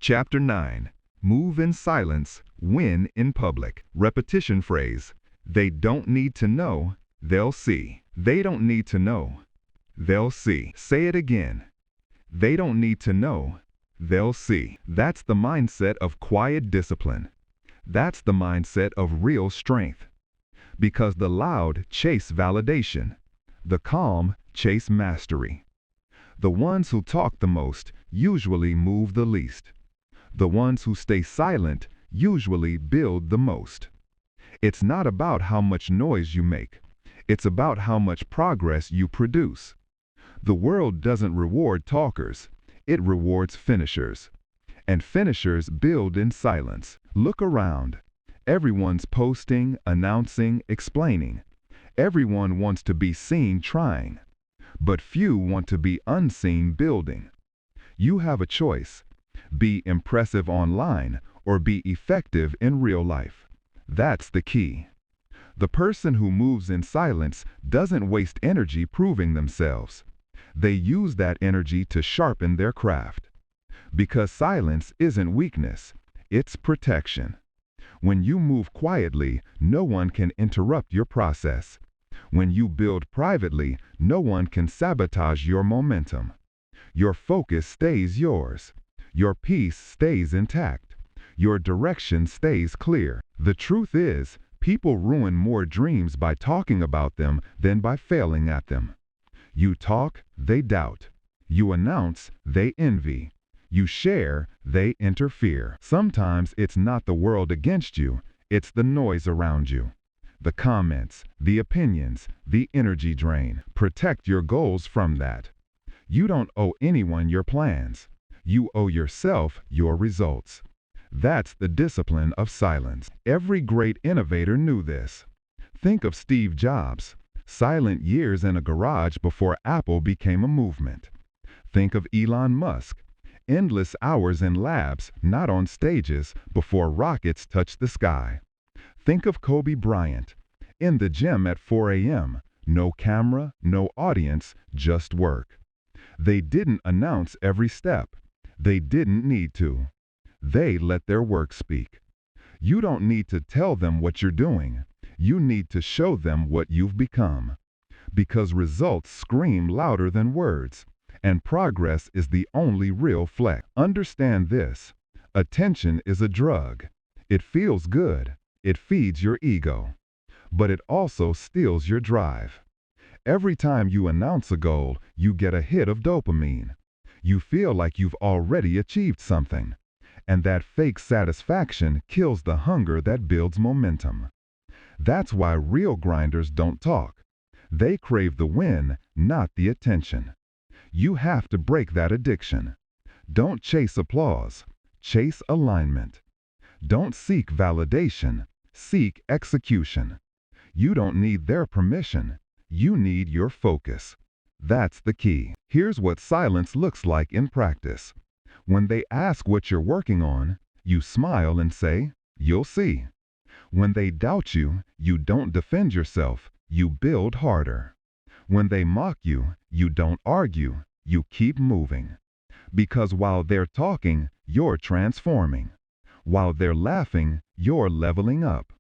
Chapter 9. Move in silence, win in public. Repetition phrase. They don't need to know, they'll see. They don't need to know, they'll see. Say it again. They don't need to know, they'll see. That's the mindset of quiet discipline. That's the mindset of real strength. Because the loud chase validation. The calm chase mastery. The ones who talk the most usually move the least. The ones who stay silent usually build the most. It's not about how much noise you make. It's about how much progress you produce. The world doesn't reward talkers. It rewards finishers. And finishers build in silence. Look around. Everyone's posting, announcing, explaining. Everyone wants to be seen trying. But few want to be unseen building. You have a choice. Be impressive online or be effective in real life. That's the key. The person who moves in silence doesn't waste energy proving themselves. They use that energy to sharpen their craft. Because silence isn't weakness, it's protection. When you move quietly, no one can interrupt your process. When you build privately, no one can sabotage your momentum. Your focus stays yours. Your peace stays intact. Your direction stays clear. The truth is, people ruin more dreams by talking about them than by failing at them. You talk, they doubt. You announce, they envy. You share, they interfere. Sometimes it's not the world against you, it's the noise around you. The comments, the opinions, the energy drain. Protect your goals from that. You don't owe anyone your plans. You owe yourself your results. That's the discipline of silence. Every great innovator knew this. Think of Steve Jobs, silent years in a garage before Apple became a movement. Think of Elon Musk, endless hours in labs, not on stages, before rockets touched the sky. Think of Kobe Bryant, in the gym at 4 a.m., no camera, no audience, just work. They didn't announce every step. They didn't need to. They let their work speak. You don't need to tell them what you're doing. You need to show them what you've become. Because results scream louder than words, and progress is the only real flex. Understand this. Attention is a drug. It feels good. It feeds your ego. But it also steals your drive. Every time you announce a goal, you get a hit of dopamine. You feel like you've already achieved something. And that fake satisfaction kills the hunger that builds momentum. That's why real grinders don't talk. They crave the win, not the attention. You have to break that addiction. Don't chase applause. Chase alignment. Don't seek validation. Seek execution. You don't need their permission. You need your focus. That's the key. Here's what silence looks like in practice. When they ask what you're working on, you smile and say, "You'll see." When they doubt you, you don't defend yourself, you build harder. When they mock you, you don't argue, you keep moving. Because while they're talking, you're transforming. While they're laughing, you're leveling up.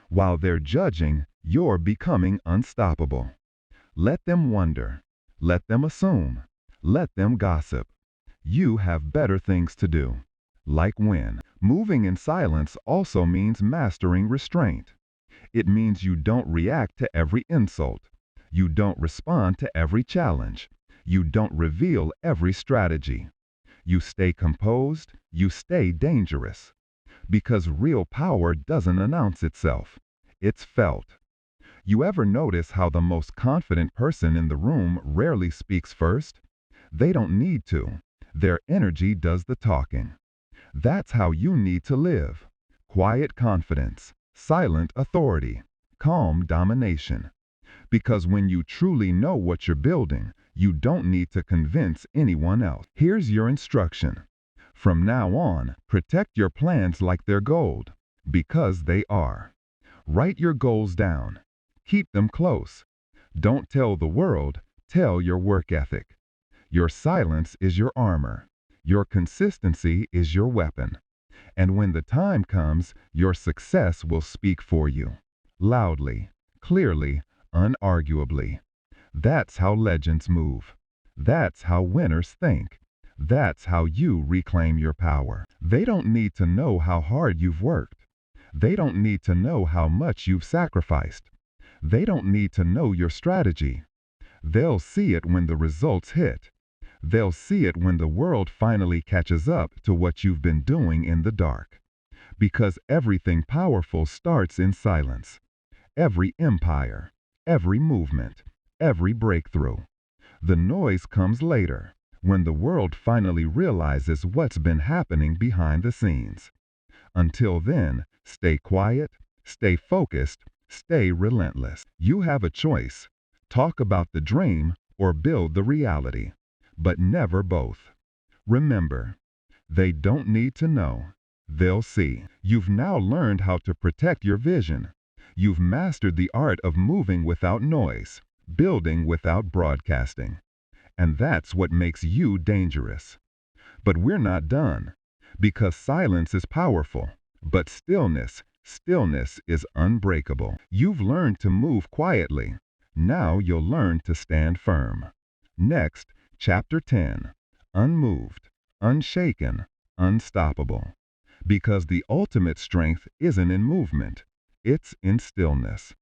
While they're judging, you're becoming unstoppable. Let them wonder. Let them assume. Let them gossip. You have better things to do. Like win. Moving in silence also means mastering restraint. It means you don't react to every insult. You don't respond to every challenge. You don't reveal every strategy. You stay composed. You stay dangerous. Because real power doesn't announce itself. It's felt. You ever notice how the most confident person in the room rarely speaks first? They don't need to. Their energy does the talking. That's how you need to live. Quiet confidence, silent authority, calm domination. Because when you truly know what you're building, you don't need to convince anyone else. Here's your instruction. From now on, protect your plans like they're gold, because they are. Write your goals down. Keep them close. Don't tell the world, tell your work ethic. Your silence is your armor. Your consistency is your weapon. And when the time comes, your success will speak for you. Loudly, clearly, unarguably. That's how legends move. That's how winners think. That's how you reclaim your power. They don't need to know how hard you've worked. They don't need to know how much you've sacrificed. They don't need to know your strategy. They'll see it when the results hit. They'll see it when the world finally catches up to what you've been doing in the dark. Because everything powerful starts in silence. Every empire, every movement, every breakthrough. The noise comes later, when the world finally realizes what's been happening behind the scenes. Until then, stay quiet, stay focused, stay relentless. You have a choice. Talk about the dream or build the reality, but never both. Remember, they don't need to know. They'll see. You've now learned how to protect your vision. You've mastered the art of moving without noise, building without broadcasting. And that's what makes you dangerous. But we're not done, because silence is powerful, but stillness is unbreakable. You've learned to move quietly. Now you'll learn to stand firm. Next, Chapter 10. Unmoved, unshaken, unstoppable. Because the ultimate strength isn't in movement, it's in stillness.